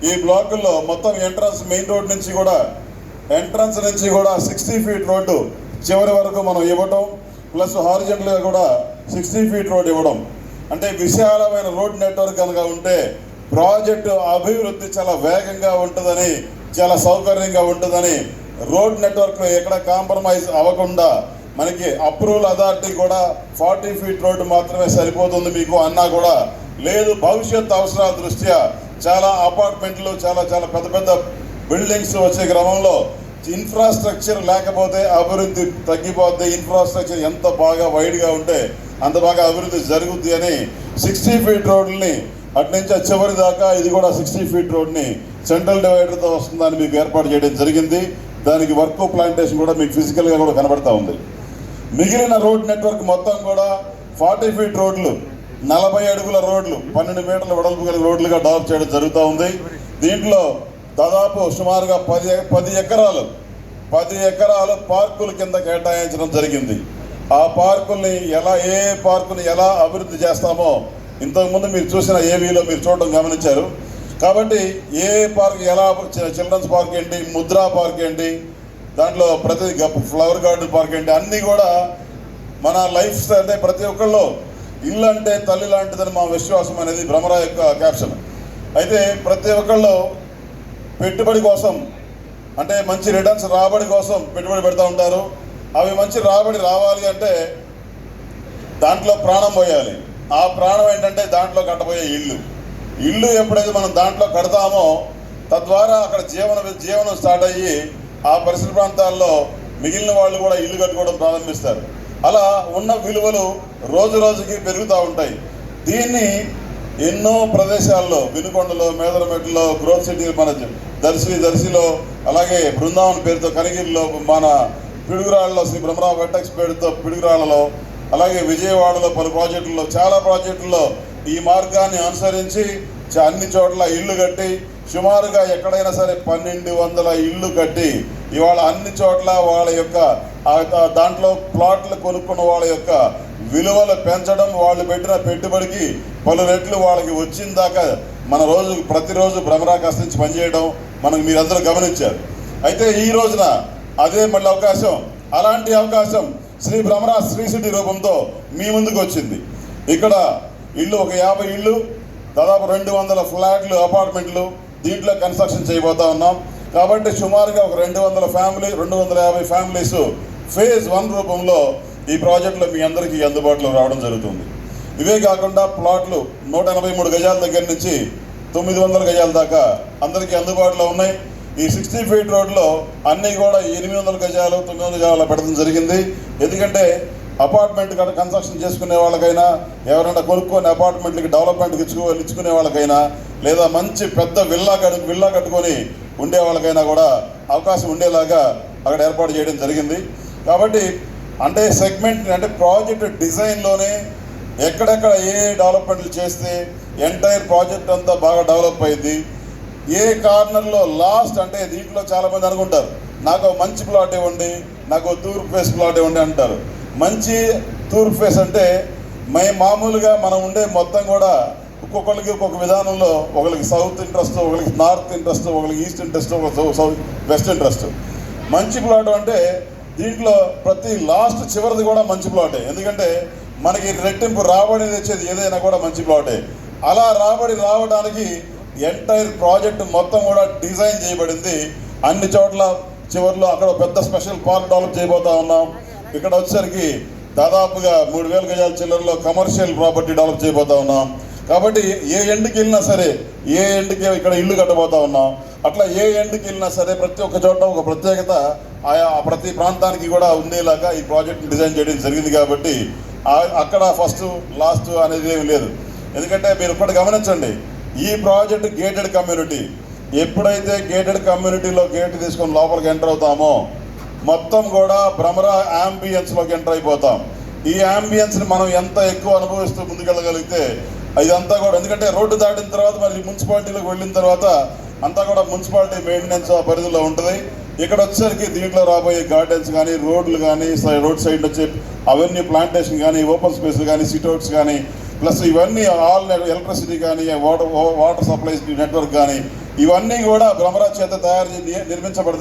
ఈ బ్లాకుల్లో మొత్తం entrance main road నుంచి కూడా ఎంట్రన్స్ నుంచి కూడా 60 ఫీట్ రోడ్డు చివరి వరకు మనం ఇవ్వటం, ప్లస్ హారిజెంటల్గా కూడా 60 ఫీట్ రోడ్ ఇవ్వడం. అంటే విశాలమైన రోడ్ నెట్వర్క్ కనుక ఉంటే ప్రాజెక్టు అభివృద్ధి చాలా వేగంగా ఉంటుందని, చాలా సౌకర్యంగా ఉంటుందని, రోడ్ నెట్వర్క్లో ఎక్కడ కాంప్రమైజ్ అవ్వకుండా మనకి అప్రూవల్ అథారిటీ కూడా 40 ఫీట్ రోడ్డు మాత్రమే సరిపోతుంది మీకు అన్నా కూడా లేదు. భవిష్యత్ అవసరాల దృష్ట్యా చాలా అపార్ట్మెంట్లు, చాలా చాలా పెద్ద పెద్ద బిల్డింగ్స్ వచ్చే క్రమంలో ఇన్ఫ్రాస్ట్రక్చర్ లేకపోతే అభివృద్ధి తగ్గిపోద్ది. ఇన్ఫ్రాస్ట్రక్చర్ ఎంత బాగా వైడ్గా ఉంటే అంత బాగా అభివృద్ధి జరుగుద్ది అని 60 ఫీట్ రోడ్లని అటు నుంచి చివరి దాకా ఇది కూడా 60 ఫీట్ రోడ్ని సెంట్రల్ డివైడర్తో వస్తుందని మీకు ఏర్పాటు చేయడం జరిగింది. దానికి వర్క్ ప్లాంటేషన్ కూడా మీకు ఫిజికల్గా కూడా కనబడతా ఉంది. మిగిలిన రోడ్ నెట్వర్క్ మొత్తం కూడా 40 ఫీట్ రోడ్లు, 40 అడుగుల రోడ్లు, 12 మీటర్ల వెడల్పు గల రోడ్లుగా డెవలప్ చేయడం జరుగుతూ ఉంది. దీంట్లో దాదాపు సుమారుగా 10 ఎకరాలు పార్కుల కింద కేటాయించడం జరిగింది. ఆ పార్కుల్ని ఏ పార్కుని ఎలా అభివృద్ధి చేస్తామో ఇంతకుముందు మీరు చూసిన ఏవీలో మీరు చూడడం గమనించారు. కాబట్టి ఏ పార్క్ ఎలా, చిల్డ్రన్స్ పార్క్ ఏంటి, ముద్రా పార్క్ ఏంటి, దాంట్లో ప్రతి ఫ్లవర్ గార్డెన్ పార్క్ ఏంటి, అన్నీ కూడా మన లైఫ్ స్టైల్. అంటే ప్రతి ఒక్కళ్ళు ఇల్లు అంటే తల్లి లాంటిదని మా విశ్వాసం అనేది భ్రమరా యొక్క క్యాప్షన్. అయితే ప్రతి ఒక్కళ్ళు పెట్టుబడి కోసం, అంటే మంచి రిటర్న్స్ రాబడి కోసం పెట్టుబడి పెడతా ఉంటారు. అవి మంచి రాబడి రావాలి అంటే దాంట్లో ప్రాణం పోయాలి. ఆ ప్రాణం ఏంటంటే దాంట్లో కట్టబోయే ఇల్లు ఎప్పుడైతే మనం దాంట్లో కడతామో తద్వారా అక్కడ జీవనం స్టార్ట్ అయ్యి ఆ పరిసర ప్రాంతాల్లో మిగిలిన వాళ్ళు కూడా ఇల్లు కట్టుకోవడం ప్రారంభిస్తారు. అలా ఉన్న విలువలు రోజు రోజుకి పెరుగుతూ ఉంటాయి. దీన్ని ఎన్నో ప్రదేశాల్లో, వినుకొండలో, మేదరమెట్లో, గ్రోత్ సిటీ, మన దర్శిలో, అలాగే బృందావన్ పేరుతో కనిగిరిలో, మన పిడుగురాళ్ళలో శ్రీ బ్రహ్మరావు వెట్టెక్స్ పేరుతో పిడుగురాళ్ళలో, అలాగే విజయవాడలో పలు ప్రాజెక్టుల్లో, చాలా ప్రాజెక్టుల్లో ఈ మార్గాన్ని అనుసరించి అన్ని చోట్ల ఇల్లు కట్టి సుమారుగా ఎక్కడైనా సరే 1200 ఇల్లు కట్టి ఇవాళ అన్ని చోట్ల వాళ్ళ యొక్క దాంట్లో ప్లాట్లు కొనుక్కున్న వాళ్ళ యొక్క విలువలు పెంచడం, వాళ్ళు పెట్టిన పెట్టుబడికి పలు రెట్లు వాళ్ళకి వచ్చిన దాకా మన ప్రతిరోజు భ్రమరా కష్టించి పనిచేయడం మీరందరూ గమనించారు. అయితే ఈ రోజున అదే మళ్ళీ అలాంటి అవకాశం శ్రీ భ్రమరా శ్రీ సిటీ రూపంతో మీ ముందుకు వచ్చింది. ఇక్కడ ఇల్లు ఒక 50 ఇళ్ళు, దాదాపు 200 ఫ్లాట్లు, అపార్ట్మెంట్లు దీంట్లో కన్స్ట్రక్షన్ చేయబోతా ఉన్నాం. కాబట్టి సుమారుగా ఒక 250 ఫ్యామిలీస్ ఫేజ్ 1 రూపంలో ఈ ప్రాజెక్టులో మీ అందరికీ అందుబాటులో రావడం జరుగుతుంది. ఇవే కాకుండా ప్లాట్లు 183 గజాల దగ్గర నుంచి 900 గజాల దాకా అందరికీ అందుబాటులో ఉన్నాయి. ఈ 60 ఫీట్ రోడ్లో అన్నీ కూడా 800 గజాలు, 900 గజాలు పెడతాం జరిగింది. ఎందుకంటే అపార్ట్మెంట్ కన్స్ట్రక్షన్ చేసుకునే వాళ్ళకైనా, ఎవరైనా కొనుక్కొని అపార్ట్మెంట్లకి డెవలప్మెంట్కి ఇచ్చుకునే వాళ్ళకైనా, లేదా మంచి పెద్ద విల్లా కట్టుకొని ఉండే వాళ్ళకైనా కూడా అవకాశం ఉండేలాగా అక్కడ ఏర్పాటు చేయడం జరిగింది. కాబట్టి అంటే సెగ్మెంట్, అంటే ప్రాజెక్ట్ డిజైన్లోనే ఎక్కడెక్కడ ఏ డెవలప్మెంట్లు చేస్తే ఎంటైర్ ప్రాజెక్ట్ అంతా బాగా డెవలప్ అయింది, ఏ కార్నర్లో లాస్ట్, అంటే దీంట్లో చాలామంది అనుకుంటారు నాకు మంచి ప్లాట్ ఇవ్వండి, నాకు తూర్పు ఫేస్ ప్లాట్ ఇవ్వండి అంటారు. మంచి తూర్పు ఫేస్ అంటే మామూలుగా మనం ఉండే మొత్తం కూడా ఒక్కొక్కరికి ఒక్కొక్క విధానంలో, ఒకరికి సౌత్ ఇంట్రెస్ట్, ఒకరికి నార్త్ ఇంట్రెస్ట్, ఒకరికి ఈస్ట్ ఇంట్రెస్ట్, ఒకరికి వెస్ట్ ఇంట్రెస్ట్. మంచి ప్లాట్ అంటే దీంట్లో ప్రతి లాస్ట్ చివరిది కూడా మంచి ప్లాటే. ఎందుకంటే మనకి రెట్టింపు రాబడి తెచ్చేది ఏదైనా కూడా మంచి ప్లాటే. అలా రాబడి రావడానికి ఎంటైర్ ప్రాజెక్ట్ మొత్తం కూడా డిజైన్ చేయబడింది. అన్ని చోట్ల చివరిలో అక్కడ పెద్ద స్పెషల్ పార్క్ డెవలప్ చేయబోతా ఉన్నాం. ఇక్కడ వచ్చేసరికి దాదాపుగా 3000 గజాల చిల్లరలో కమర్షియల్ ప్రాపర్టీ డెవలప్ చేయబోతా ఉన్నాం. కాబట్టి ఏ ఎండ్కి వెళ్ళినా సరే, ఏ ఎండ్కి ఇక్కడ ఇల్లు కట్టబోతా ఉన్నాం, అట్లా ఏ ఎండ్కి వెళ్ళినా సరే ప్రతి ఒక్క చోట ఒక ప్రత్యేకత ఆయా ప్రతి ప్రాంతానికి కూడా ఉండేలాగా ఈ ప్రాజెక్ట్ డిజైన్ చేయడం జరిగింది. కాబట్టి అక్కడ ఫస్ట్ లాస్ట్ అనేది ఏమి లేదు. ఎందుకంటే మీరు ఒకటి గమనించండి, ఈ ప్రాజెక్ట్ గేటెడ్ కమ్యూనిటీ. ఎప్పుడైతే గేటెడ్ కమ్యూనిటీలో గేట్ తీసుకొని లోపలికి ఎంటర్ అవుతామో మొత్తం కూడా భ్రమరా యాంబియన్స్లోకి ఎంటర్ అయిపోతాం. ఈ యాంబియన్స్ని మనం ఎంత ఎక్కువ అనుభవిస్తూ ముందుకెళ్ళగలిగితే ఇదంతా కూడా, ఎందుకంటే రోడ్డు దాటిన తర్వాత మరి మున్సిపాలిటీలోకి వెళ్ళిన తర్వాత అంతా కూడా మున్సిపాలిటీ మెయింటెనెన్స్ పరిధిలో ఉంటుంది. ఇక్కడ వచ్చేసరికి దీంట్లో రాబోయే గార్డెన్స్ కానీ, రోడ్లు కానీ, రోడ్ సైడ్ వచ్చే అవన్నీ ప్లాంటేషన్ కానీ, ఓపెన్ స్పేస్లు కానీ, సిట్అవుట్స్ కానీ, ప్లస్ ఇవన్నీ ఆల్ ఎలక్ట్రిసిటీ కానీ, వాటర్ సప్లై నెట్వర్క్ కానీ ఇవన్నీ కూడా బ్రహ్మరాజ్ చేత తయారు నిర్మించబడతాయి.